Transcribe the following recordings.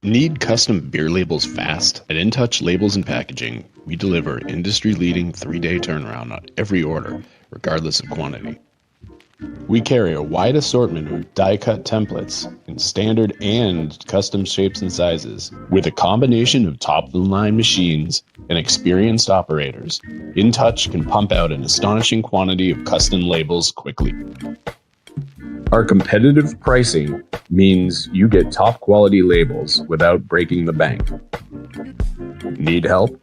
Need custom beer labels fast? At InTouch Labels and Packaging, we deliver industry-leading 3-day turnaround on every order, regardless of quantity. We carry a wide assortment of die-cut templates in standard and custom shapes and sizes. With a combination of top-of-the-line machines and experienced operators, InTouch can pump out an astonishing quantity of custom labels quickly. Our competitive pricing means you get top quality labels without breaking the bank. Need help?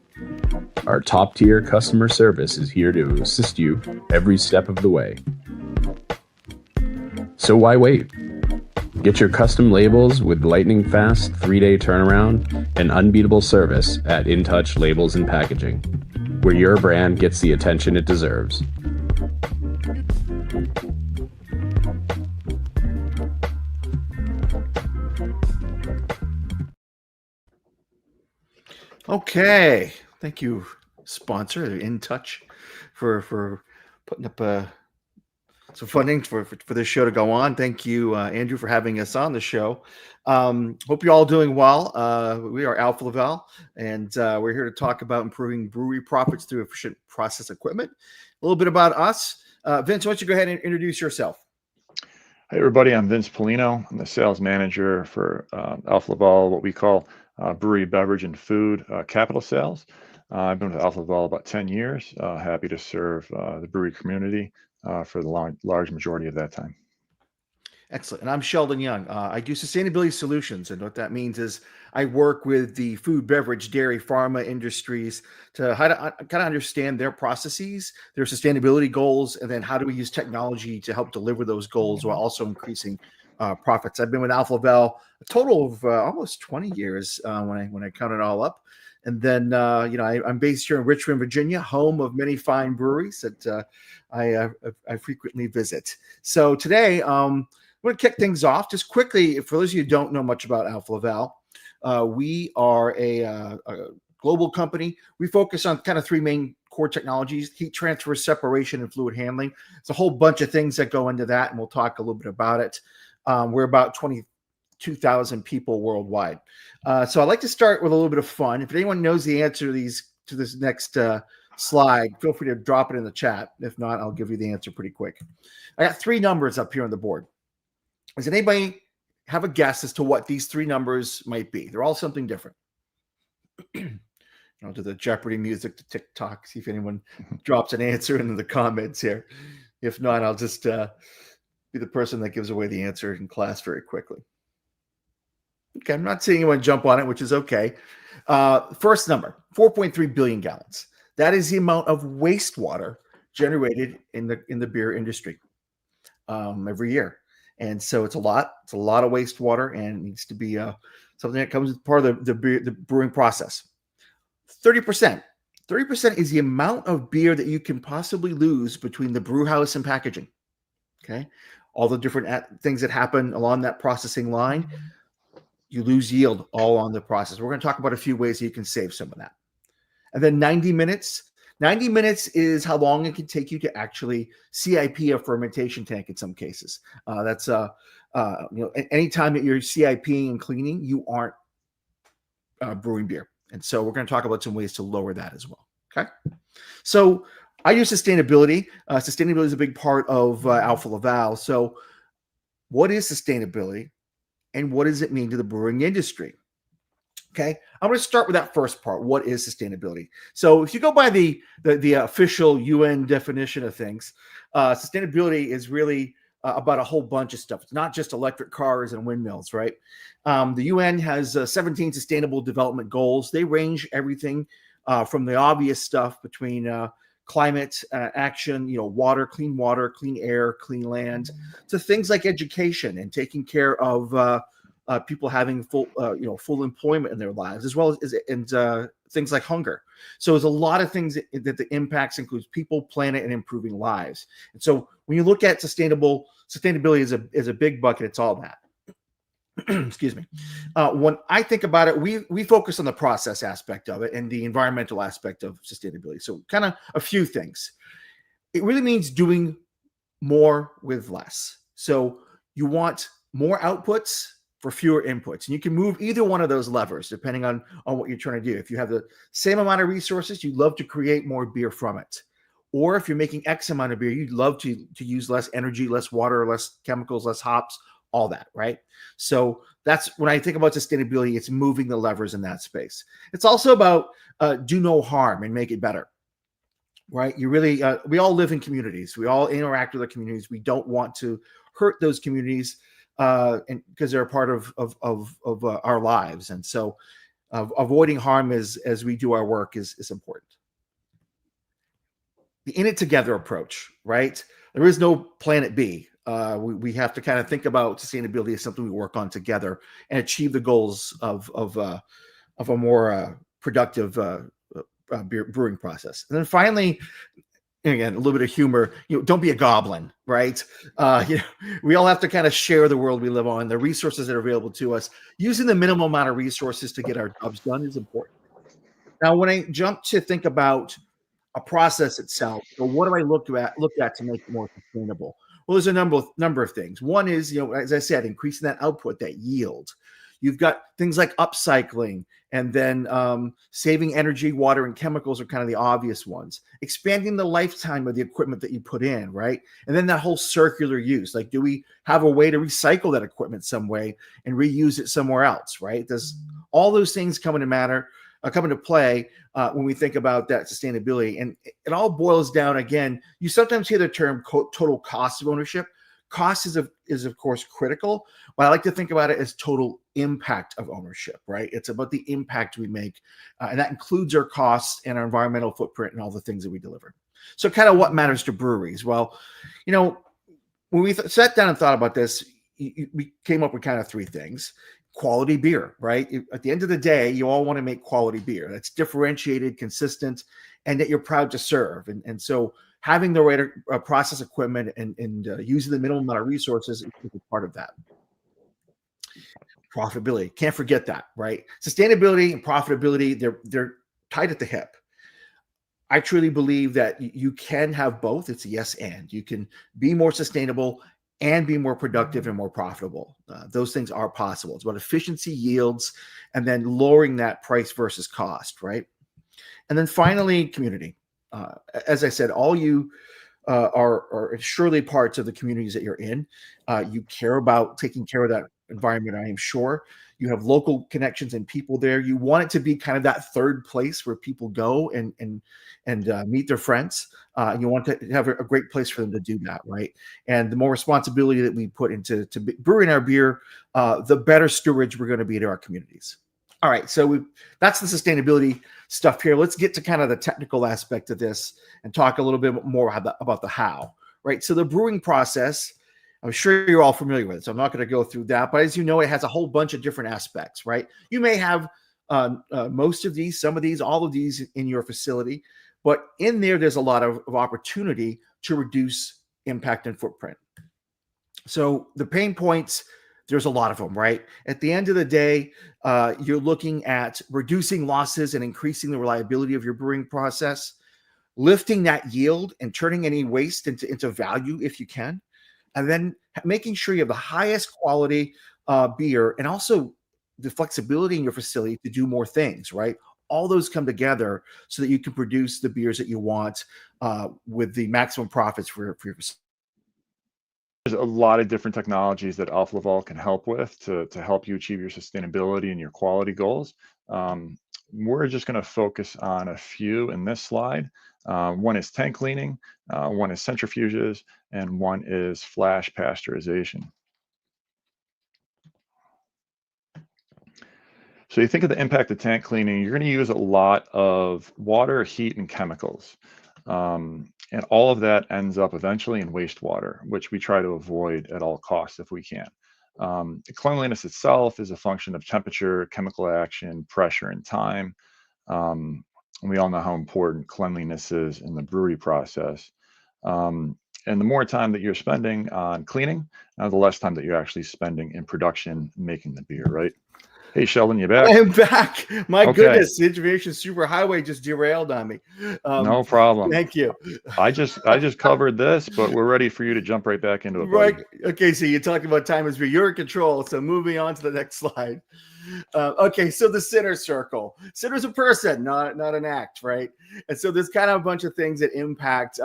Our top tier customer service is here to assist you every step of the way. So why wait? Get your custom labels with lightning fast 3-day turnaround and unbeatable service at InTouch Labels and Packaging, where your brand gets the attention it deserves. Okay, thank you, sponsor InTouch, for putting up some funding for this show to go on. Thank you, Andrew, for having us on the show. Hope you're all doing well. We are Alfa Laval, and we're here to talk about improving brewery profits through efficient process equipment. A little bit about us. Vince, why don't you go ahead and introduce yourself? Hey, everybody. I'm Vince Polino. I'm the sales manager for Alfa Laval, what we call brewery, beverage, and food capital sales. I've been with Alfa Laval about 10 years. Happy to serve the brewery community for the large majority of that time. Excellent. And I'm Sheldon Young. I do sustainability solutions. And what that means is I work with the food, beverage, dairy, pharma industries to kind of understand their processes, their sustainability goals, and then how do we use technology to help deliver those goals while also increasing profits. I've been with Alfa Laval a total of almost 20 years when I count it all up. And then, I'm based here in Richmond, Virginia, home of many fine breweries that I frequently visit. So today, I'm going to kick things off just quickly. For those of you who don't know much about Alfa Laval, we are a global company. We focus on kind of three main core technologies: heat transfer, separation, and fluid handling. It's a whole bunch of things that go into that, and we'll talk a little bit about it. We're about 22,000 people worldwide. So I'd like to start with a little bit of fun. If anyone knows the answer to this next slide, feel free to drop it in the chat. If not, I'll give you the answer pretty quick. I got three numbers up here on the board. Does anybody have a guess as to what these three numbers might be? They're all something different. I'll do the Jeopardy music to TikTok, see if anyone drops an answer into the comments here. If not, I'll just be the person that gives away the answer in class very quickly. Okay, I'm not seeing anyone jump on it, which is okay. First number, 4.3 billion gallons. That is the amount of wastewater generated in the beer industry every year. And so it's a lot. It's a lot of wastewater, and it needs to be something that comes as part of the brewing process. 30%. 30% is the amount of beer that you can possibly lose between the brew house and packaging. Okay, all the different things that happen along that processing line. You lose yield all on the process. We're going to talk about a few ways that you can save some of that. And then 90 minutes. 90 minutes is how long it can take you to actually CIP a fermentation tank in some cases. That's anytime that you're CIPing and cleaning, you aren't brewing beer. And so we're going to talk about some ways to lower that as well. Okay. So I use sustainability. Sustainability is a big part of Alfa Laval. So what is sustainability and what does it mean to the brewing industry? Okay, I'm going to start with that first part. What is sustainability? So if you go by the official UN definition of things, sustainability is really about a whole bunch of stuff. It's not just electric cars and windmills, right? The UN has 17 sustainable development goals. They range everything from the obvious stuff between climate action, water, clean air, clean land, to things like education and taking care of people having full employment in their lives, as well as things like hunger. So there's a lot of things that the impacts includes people, planet, and improving lives. And so when you look at sustainability is a big bucket. It's all that. Excuse me. When I think about it, we focus on the process aspect of it and the environmental aspect of sustainability. So kind of a few things. It really means doing more with less. So you want more outputs for fewer inputs. And you can move either one of those levers depending on what you're trying to do. If you have the same amount of resources, you'd love to create more beer from it. Or if you're making X amount of beer, you'd love to use less energy, less water, less chemicals, less hops, all that, right? So that's when I think about sustainability, it's moving the levers in that space. It's also about do no harm and make it better, right? You really, we all live in communities. We all interact with the communities. We don't want to hurt those communities and because they're a part of our lives. And so avoiding harm as we do our work is important. The in it together approach, right? There is no planet B. We have to kind of think about sustainability as something we work on together and achieve the goals of a more productive brewing process. And then finally, again, a little bit of humor, don't be a goblin, right? We all have to kind of share the world we live on, the resources that are available to us. Using the minimum amount of resources to get our jobs done is important. Now, when I jump to think about a process itself, so what do I look at to make it more sustainable? Well, there's a number of things. One is, as I said, increasing that output, that yield. You've got things like upcycling, and then saving energy, water, and chemicals are kind of the obvious ones. Expanding the lifetime of the equipment that you put in, right? And then that whole circular use. Like, do we have a way to recycle that equipment some way and reuse it somewhere else, right? Does all those things come into play when we think about that sustainability? And it all boils down, again, you sometimes hear the term total cost of ownership. Cost is of course critical, but I like to think about it as total impact of ownership, right? It's about the impact we make, and that includes our costs and our environmental footprint and all the things that we deliver. So kind of what matters to breweries? Well, when we sat down and thought about this, we came up with kind of three things. Quality beer, right? At the end of the day, you all want to make quality beer that's differentiated, consistent, and that you're proud to serve. And so having the right process equipment and using the minimum amount of resources is part of that. Profitability, can't forget that, right? Sustainability and profitability, they're tied at the hip. I truly believe that you can have both. It's a yes and. You can be more sustainable and be more productive and more profitable. Those things are possible. It's about efficiency, yields, and then lowering that price versus cost, right? And then finally, community. As I said, all you are surely parts of the communities that you're in. You care about taking care of that environment, I am sure. You have local connections and people there. You want it to be kind of that third place where people go and meet their friends. You want to have a great place for them to do that, right? And the more responsibility that we put into brewing our beer, the better stewards we're going to be to our communities. All right, so that's the sustainability stuff here. Let's get to kind of the technical aspect of this and talk a little bit more about the how, right? So the brewing process, I'm sure you're all familiar with it, so I'm not going to go through that. But as you know, it has a whole bunch of different aspects, right? You may have most of these, some of these, all of these in your facility, but in there's a lot of opportunity to reduce impact and footprint. So the pain points, there's a lot of them, right? At the end of the day, you're looking at reducing losses and increasing the reliability of your brewing process, lifting that yield and turning any waste into value if you can, and then making sure you have the highest quality beer and also the flexibility in your facility to do more things, right? All those come together so that you can produce the beers that you want with the maximum profits for your facility. There's a lot of different technologies that Alfa Laval can help with to help you achieve your sustainability and your quality goals. We're just going to focus on a few in this slide. One is tank cleaning, one is centrifuges, and one is flash pasteurization. So you think of the impact of tank cleaning, you're going to use a lot of water, heat, and chemicals. And all of that ends up eventually in wastewater, which we try to avoid at all costs if we can. Cleanliness itself is a function of temperature, chemical action, pressure, and time. And we all know how important cleanliness is in the brewery process. And the more time that you're spending on cleaning, the less time that you're actually spending in production making the beer, right? Hey, Sheldon, you I back? am back. My Okay, goodness, the information superhighway just derailed on me. no problem. Thank you. I just covered this, but we're ready for you to jump right back into it, Right. buddy. Okay. So you're talking about time as you're in control. So moving on to the next slide. Okay. So the center circle. Center's a person, not an act, right? And so there's kind of a bunch of things that impact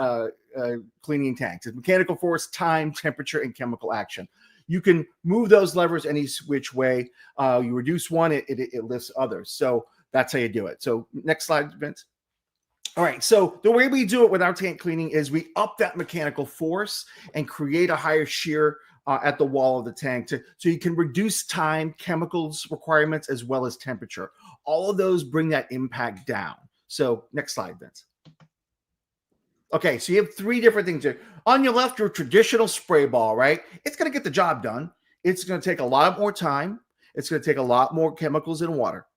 cleaning tanks. It's mechanical force, time, temperature, and chemical action. You can move those levers any which way. You reduce one, it lifts others. So that's how you do it. So next slide, Vince. All right, so the way we do it with our tank cleaning is we up that mechanical force and create a higher shear at the wall of the tank so you can reduce time, chemicals requirements, as well as temperature. All of those bring that impact down. So next slide, Vince. Okay, so you have three different things here. On your left, your traditional spray ball, right? It's going to get the job done. It's going to take a lot more time. It's going to take a lot more chemicals and water,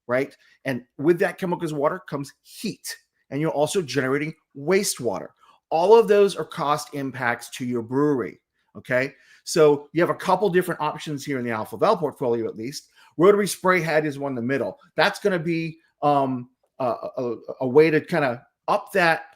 right? And with that chemicals and water comes heat. And you're also generating wastewater. All of those are cost impacts to your brewery, okay? So you have a couple different options here in the Alfa Laval portfolio, at least. Rotary spray head is one in the middle. That's going to be a way to kind of up that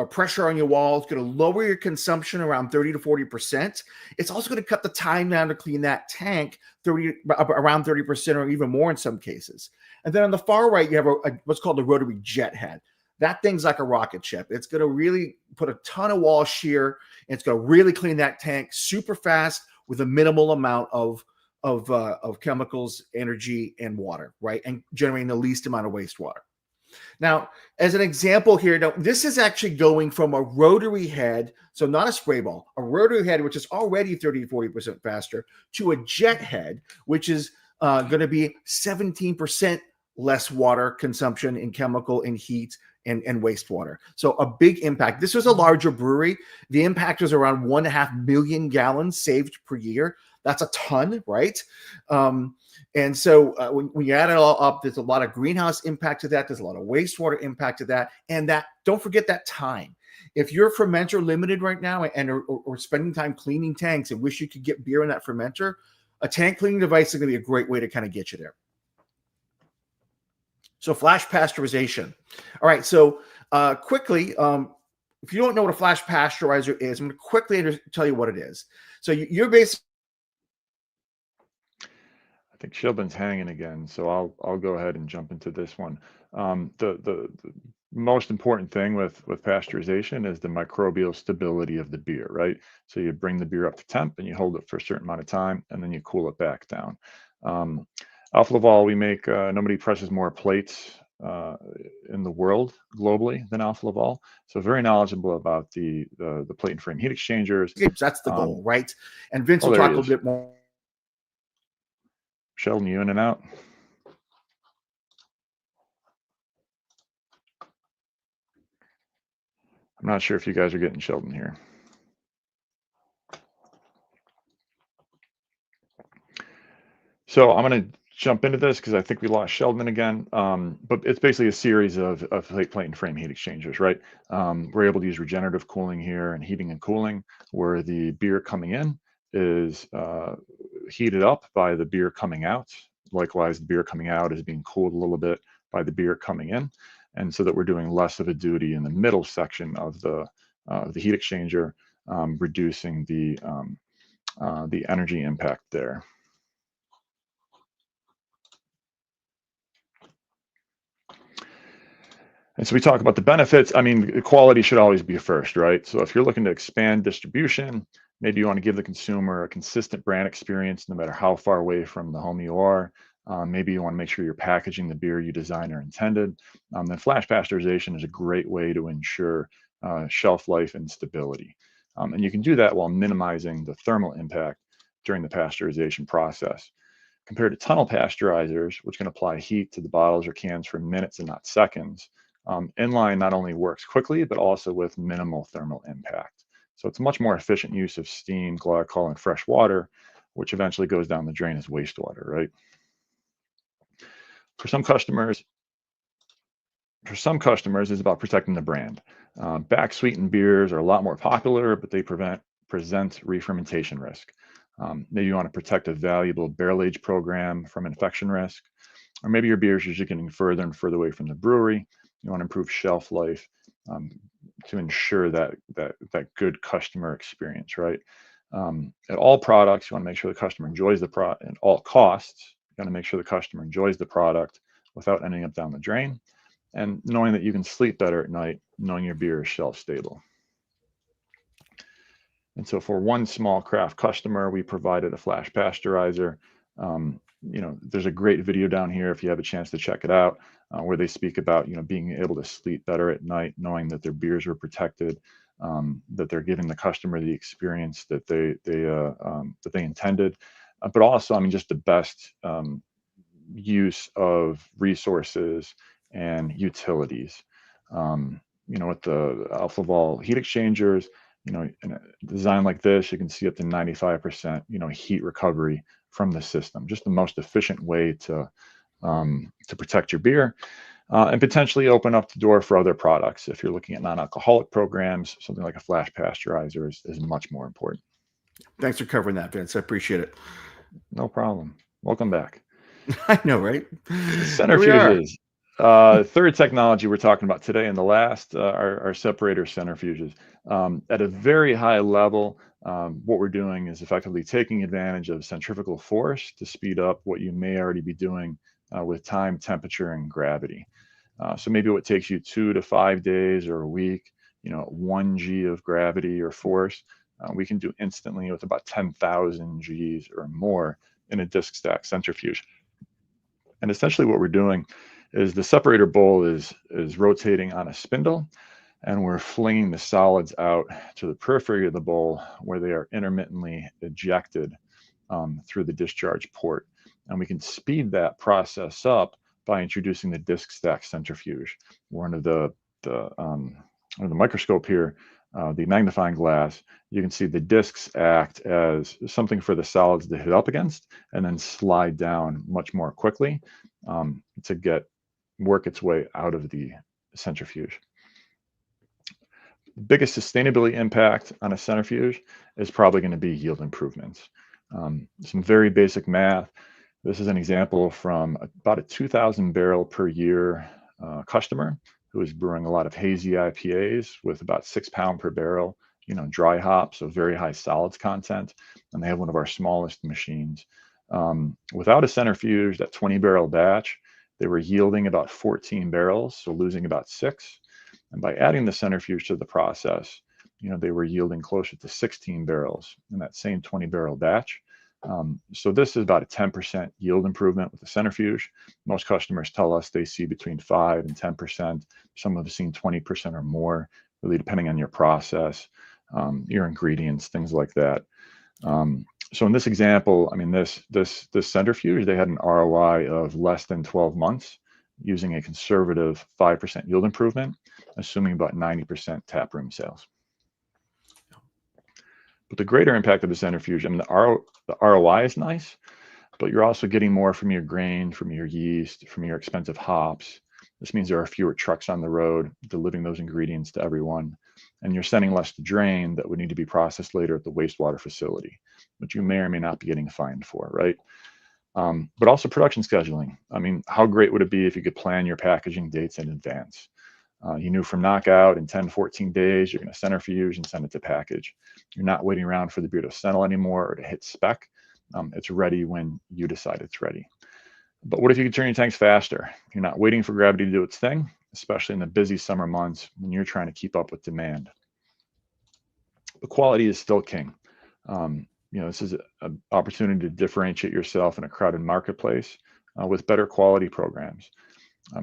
pressure on your wall. It's going to lower your consumption around 30 to 40%. It's also going to cut the time down to clean that tank around 30% or even more in some cases. And then on the far right, you have what's called the rotary jet head. That thing's like a rocket ship. It's going to really put a ton of wall shear. And it's going to really clean that tank super fast with a minimal amount of chemicals, energy, and water, right? And generating the least amount of wastewater. Now, as an example here, now this is actually going from a rotary head, so not a spray ball, a rotary head, which is already 30 to 40% faster, to a jet head, which is going to be 17% less water consumption in chemical and heat and wastewater. So a big impact. This was a larger brewery. The impact was around 1.5 million gallons saved per year. That's a ton, right? And so when you add it all up, there's a lot of greenhouse impact to that. There's a lot of wastewater impact to that. And that, don't forget that time. If you're fermenter limited right now and or spending time cleaning tanks and wish you could get beer in that fermenter, a tank cleaning device is going to be a great way to kind of get you there. So flash pasteurization. All right. So quickly, if you don't know what a flash pasteurizer is, I'm going to quickly tell you what it is. So you're basically I think Sheldon's hanging again, so I'll go ahead and jump into this one. The most important thing with pasteurization is the microbial stability of the beer, right? So you bring the beer up to temp and you hold it for a certain amount of time, and then you cool it back down. Alfa Laval, we make nobody presses more plates in the world globally than Alfa Laval, so very knowledgeable about the plate and frame heat exchangers. that's the goal, right? And Vince will there talk he a is. little bit more. Sheldon, you in and out? I'm not sure if you guys are getting Sheldon here. So I'm going to jump into this because I think we lost Sheldon again. But it's basically a series of plate and frame heat exchangers, right? We're able to use regenerative cooling here and heating and cooling, where the beer coming in is heated up by the beer coming out. Likewise, the beer coming out is being cooled a little bit by the beer coming in. And so that we're doing less of a duty in the middle section of the heat exchanger, reducing the energy impact there. And so we talk about the benefits. I mean, quality should always be first, right? So if you're looking to expand distribution, maybe you want to give the consumer a consistent brand experience no matter how far away from the home you are. Maybe you want to make sure you're packaging the beer you design or intended. Then flash pasteurization is a great way to ensure shelf life and stability. And you can do that while minimizing the thermal impact during the pasteurization process. Compared to tunnel pasteurizers, which can apply heat to the bottles or cans for minutes and not seconds, inline not only works quickly, but also with minimal thermal impact. So it's a much more efficient use of steam, glycol, and fresh water, which eventually goes down the drain as wastewater, right? For some customers, it's about protecting the brand. Back sweetened beers are a lot more popular, but they present re-fermentation risk. Maybe you want to protect a valuable barrel age program from infection risk, or maybe your beers are just getting further and further away from the brewery. You want to improve shelf life to ensure that good customer experience, right? At all products, you want to make sure the customer enjoys the product. At all costs, you want to make sure the customer enjoys the product without ending up down the drain, and knowing that you can sleep better at night, knowing your beer is shelf stable. And so for one small craft customer, we provided a flash pasteurizer. There's a great video down here if you have a chance to check it out, where they speak about, being able to sleep better at night, knowing that their beers are protected, that they're giving the customer the experience that they intended, but also, just the best use of resources and utilities. With the Alfa Laval heat exchangers, in a design like this, you can see up to 95%, heat recovery from the system. Just the most efficient way to protect your beer, and potentially open up the door for other products. If you're looking at non-alcoholic programs, something like a flash pasteurizer is much more important. Thanks for covering that, Vince. I appreciate it. No problem. Welcome back. I know, right? Centrifuges. Third technology we're talking about today, and the last are separator centrifuges. At a very high level, what we're doing is effectively taking advantage of centrifugal force to speed up what you may already be doing with time, temperature, and gravity. So maybe what takes you 2 to 5 days or a week, 1 G of gravity or force, we can do instantly with about 10,000 Gs or more in a disc stack centrifuge. And essentially what we're doing is the separator bowl is rotating on a spindle, and we're flinging the solids out to the periphery of the bowl where they are intermittently ejected through the discharge port. And we can speed that process up by introducing the disc stack centrifuge. We're under the microscope here, the magnifying glass. You can see the discs act as something for the solids to hit up against and then slide down much more quickly to work its way out of the centrifuge. The biggest sustainability impact on a centrifuge is probably going to be yield improvements. Some very basic math. This is an example from about a 2,000 barrel per year customer who is brewing a lot of hazy IPAs with about 6 pound per barrel, dry hop, so very high solids content. And they have one of our smallest machines. Without a centrifuge, that 20 barrel batch, they were yielding about 14 barrels, so losing about 6. And by adding the centrifuge to the process, they were yielding closer to 16 barrels in that same 20 barrel batch. So this is about a 10% yield improvement with the centrifuge. Most customers tell us they see between 5 and 10%. Some have seen 20% or more, really depending on your process, your ingredients, things like that. So in this example, this centrifuge, they had an ROI of less than 12 months using a conservative 5% yield improvement, assuming about 90% taproom sales. But the greater impact of the centrifuge, the ROI is nice, but you're also getting more from your grain, from your yeast, from your expensive hops. This means there are fewer trucks on the road delivering those ingredients to everyone, and you're sending less to drain that would need to be processed later at the wastewater facility, which you may or may not be getting fined for, right? But also production scheduling. How great would it be if you could plan your packaging dates in advance? You knew from knockout in 10, 14 days, you're going to centrifuge and send it to package. You're not waiting around for the beer to settle anymore or to hit spec. It's ready when you decide it's ready. But what if you could turn your tanks faster? You're not waiting for gravity to do its thing, especially in the busy summer months when you're trying to keep up with demand. The quality is still king. This is an opportunity to differentiate yourself in a crowded marketplace with better quality programs.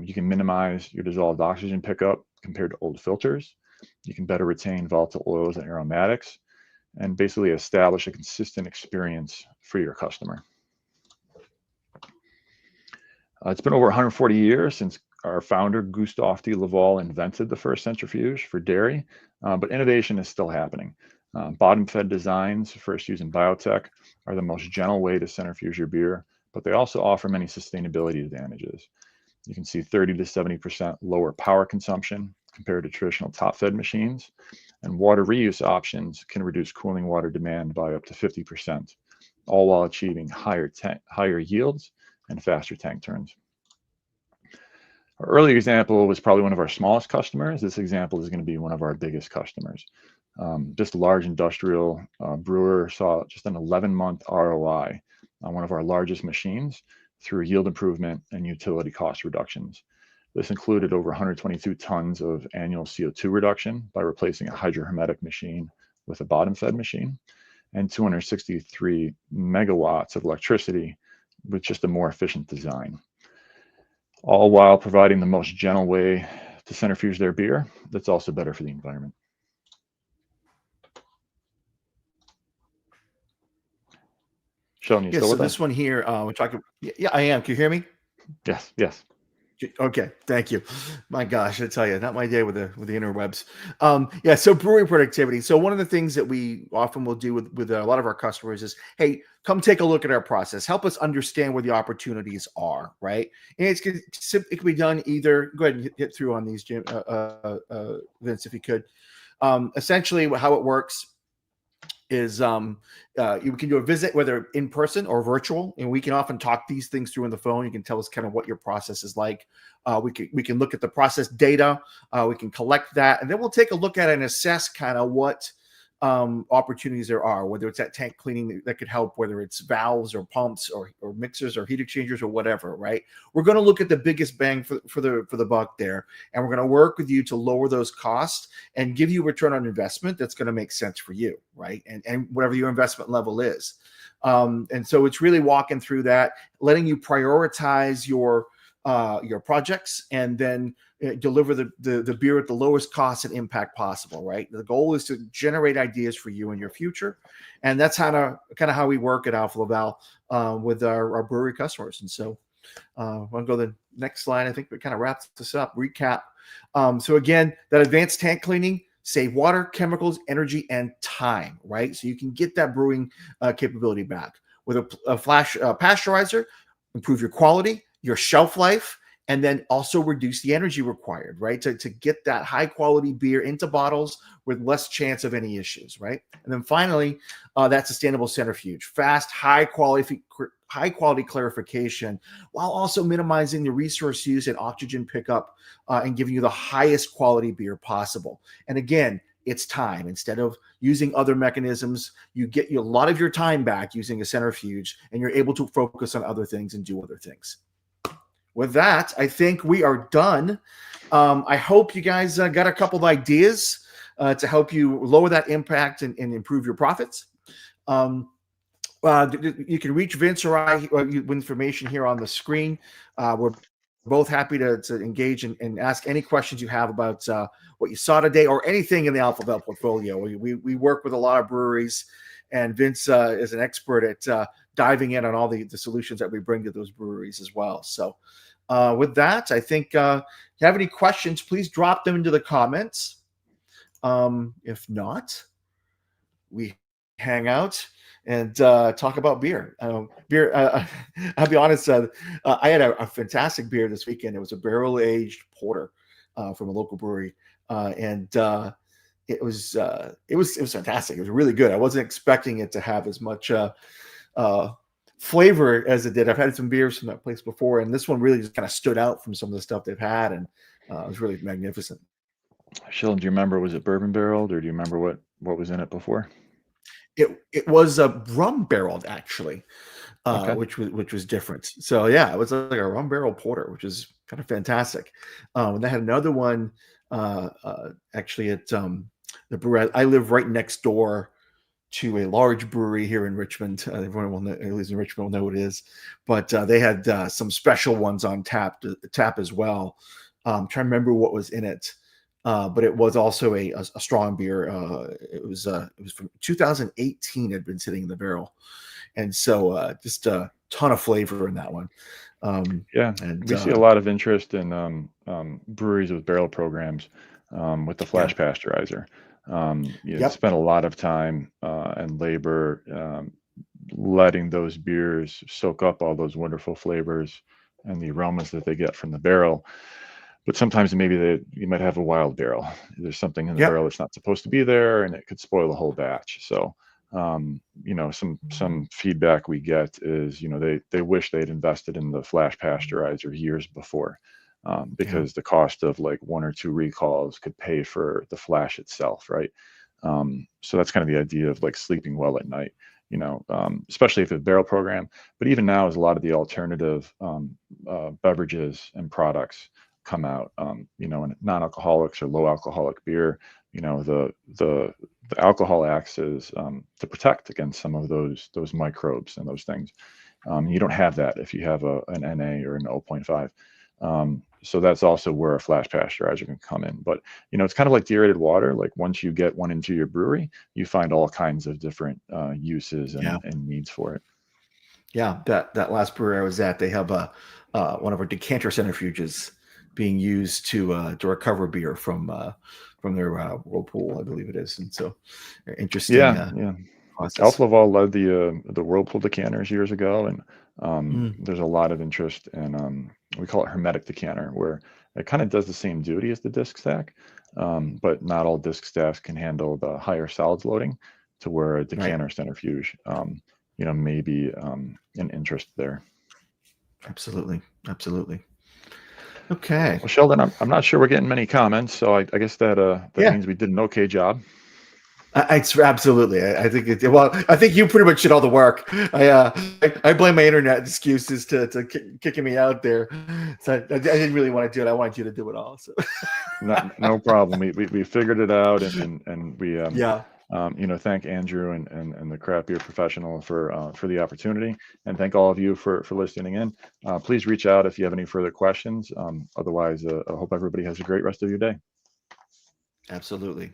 You can minimize your dissolved oxygen pickup compared to old filters. You can better retain volatile oils and aromatics, and basically establish a consistent experience for your customer. It's been over 140 years since our founder, Gustave de Laval, invented the first centrifuge for dairy, but innovation is still happening. Bottom-fed designs, first used in biotech, are the most gentle way to centrifuge your beer, but they also offer many sustainability advantages. You can see 30 to 70% lower power consumption compared to traditional top-fed machines, and water reuse options can reduce cooling water demand by up to 50%. all while achieving higher yields and faster tank turns. Our early example was probably one of our smallest customers. This example is going to be one of our biggest customers. This large industrial brewer saw just an 11-month ROI on one of our largest machines through yield improvement and utility cost reductions. This included over 122 tons of annual CO2 reduction by replacing a hydrohermetic machine with a bottom-fed machine, and 263 megawatts of electricity with just a more efficient design, all while providing the most gentle way to centrifuge their beer that's also better for the environment. Sheldon, you still with us? This one here, we're talking. Yeah, I am. Can you hear me? Yes. Okay, thank you. My gosh, I tell you, not my day with the interwebs. So brewery productivity. So one of the things that we often will do with a lot of our customers is, hey, come take a look at our process. Help us understand where the opportunities are, right? And it can be done either. Go ahead and hit through on these, Jim, Vince, if you could. Essentially, how it works is you can do a visit, whether in person or virtual, and we can often talk these things through on the phone. You can tell us kind of what your process is like. We can look at the process data. We can collect that, and then we'll take a look at it and assess kind of what opportunities there are, whether it's that tank cleaning that could help, whether it's valves or pumps or mixers or heat exchangers or whatever, right? We're going to look at the biggest bang for the buck there, and we're going to work with you to lower those costs and give you return on investment that's going to make sense for you, right? And whatever your investment level is. And so it's really walking through that, letting you prioritize your projects, and then deliver the beer at the lowest cost and impact possible, right? The goal is to generate ideas for you in your future. And that's kind of how we work at Alfa Laval with our brewery customers. And so I'll go to the next slide. I think we kind of wraps this up, recap. So again, that advanced tank cleaning, save water, chemicals, energy, and time, right? So you can get that brewing capability back. With a flash pasteurizer, improve your quality, your shelf life, and then also reduce the energy required, right? To get that high quality beer into bottles with less chance of any issues, right? And then finally, that sustainable centrifuge, fast, high quality clarification, while also minimizing the resource use and oxygen pickup, and giving you the highest quality beer possible. And again, it's time. Instead of using other mechanisms, you get a lot of your time back using a centrifuge, and you're able to focus on other things and do other things. With that, I think we are done. I hope you guys got a couple of ideas to help you lower that impact and improve your profits. You can reach Vince or I with information here on the screen. We're both happy to engage and ask any questions you have about what you saw today or anything in the Alfa Laval portfolio. We work with a lot of breweries, and Vince is an expert at diving in on all the solutions that we bring to those breweries as well. So with that, I think if you have any questions, please drop them into the comments. If not, we hang out and talk about beer. I'll be honest, I had a fantastic beer this weekend. It was a barrel-aged porter from a local brewery, and it was fantastic. It was really good. I wasn't expecting it to have as much flavor as it did. I've had some beers from that place before, and this one really just kind of stood out from some of the stuff they've had, and it was really magnificent. Sheldon, do you remember, was it bourbon barreled, or do you remember what was in it before? It was a rum barreled, actually, Okay. which was different. So yeah, it was like a rum barrel porter, which is kind of fantastic. And they had another one actually at the brewery. I live right next door to a large brewery here in Richmond. Everyone will know, at least in Richmond, will know what it is. But they had some special ones on tap as well. I'm trying to remember what was in it. But it was also a strong beer. It was from 2018. It had been sitting in the barrel, and so just a ton of flavor in that one. And we see a lot of interest in breweries with barrel programs with the flash pasteurizer. Spent a lot of time and labor letting those beers soak up all those wonderful flavors and the aromas that they get from the barrel. But sometimes maybe you might have a wild barrel. There's something in the barrel that's not supposed to be there, and it could spoil the whole batch. So Some feedback we get is, they wish they'd invested in the flash pasteurizer years before, because the cost of like 1 or 2 recalls could pay for the flash itself, right? So that's kind of the idea of like sleeping well at night, especially if it's a barrel program. But even now, as a lot of the alternative beverages and products come out, and non-alcoholics or low alcoholic beer, the alcohol acts as to protect against some of those microbes and those things. You don't have that if you have an NA or an 0.5. So that's also where a flash pasteurizer can come in. But it's kind of like deaerated water. Like once you get one into your brewery, you find all kinds of different uses and needs for it. Yeah, that last brewery I was at, they have one of our decanter centrifuges being used to recover beer from their whirlpool, I believe it is. And so, interesting. Yeah. Process. Alfa Laval led the whirlpool decanters years ago, and there's a lot of interest in we call it hermetic decanter, where it kind of does the same duty as the disc stack, but not all disc stacks can handle the higher solids loading to where a decanter centrifuge, may be an interest there. Absolutely. Okay. Well, Sheldon, I'm not sure we're getting many comments, so I guess that means we did an okay job. It's absolutely. I think I think you pretty much did all the work. I blame my internet excuses to kicking me out there. So I didn't really want to do it. I wanted you to do it all. So no problem. We figured it out, and we thank Andrew and the craft beer professional for the opportunity, and thank all of you for listening in. Please reach out if you have any further questions. Otherwise, I hope everybody has a great rest of your day. Absolutely.